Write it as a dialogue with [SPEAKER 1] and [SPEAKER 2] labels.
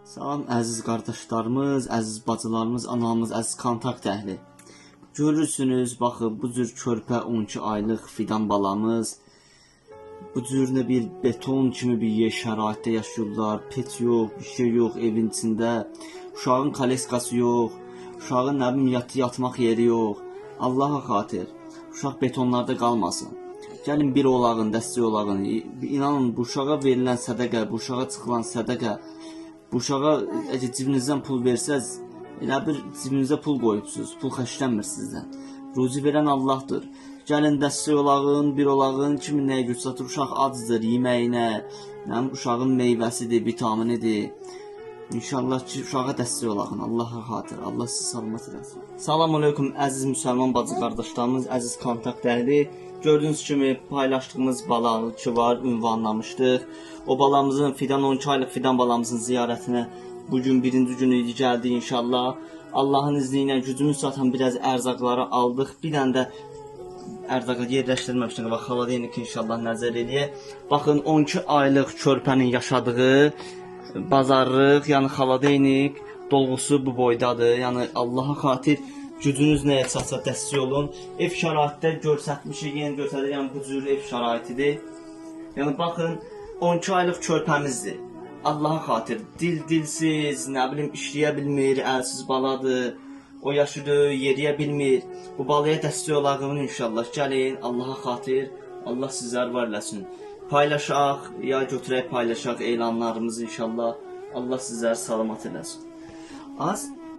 [SPEAKER 1] Salam əziz qardaşlarımız, əziz bacılarımız, anamız, əziz kontakt əhli. Görürsünüz, baxın, bu cür körpə 12 aylıq fidan balamız bu cür bir beton kimi bir yer şəraitdə yaşayırlar. Pet yox, bir şey yox evin içində. Uşağın koleskası yox, uşağın nə bilim yatmaq yeri yox. Allaha xatir, uşaq betonlarda qalmasın. Gəlin bir olağın, dəstək olağın. İnanın, bu uşağa verilən sədəqə, bu uşağa çıxılan sədəqə, bu uşağa əgər cibinizdən pul versəz, elə bir cibinizə pul qoyubsuz, pul xərclənmir sizdən. Ruzi verən Allahdır. Gəlin dəstək olağın, bir olağın, kimi nəyə güc çatır, uşaq acdır, yeməyinə, uşağın meyvəsidir, vitaminidir. İnşallah ki, uşağa dəstək olağın, Allaha xatir, Allah sizi salamat eləsin. Salam aleykum, əziz müsəlman bacı qardaşlarımız, əziz kontakt əhli. Gördüyünüz kimi paylaşdığımız bala ki var, ünvanlamışdıq. O balamızın, 12 aylıq fidan balamızın ziyarətinə bugün birinci günü gəldi inşallah. Allahın izni ilə gücümüz çatan biraz ərzaqları aldıq. Bir dənə də ərzağı yerləşdirməmişdik. Bax, xaladeyinik inşallah nəzər eləyək. Baxın, 12 aylıq körpənin yaşadığı bazarlıq, yəni xaladeyinik dolğusu bu boydadır. Yəni Allaha xatir gücünüz nəyə çatsa dəstək olun. Ev şəraitdə göstərmişik, yenə göstərir, yəni bu cür ev şəraitidir. Yəni baxın, 12 aylıq körpəmizdir. Allaha xatir, dilsiz, nə bilim işləyə bilmir, əlsiz baladır. O yaşıdır, yeriyə bilmir. Bu balaya dəstək olağın inşallah. Gəlin, Allaha xatir, Allah sizlər var eləsin. Paylaşaq, ya götürək paylaşaq elanlarımızı inşallah. Allah sizləri salamat eləsin. Az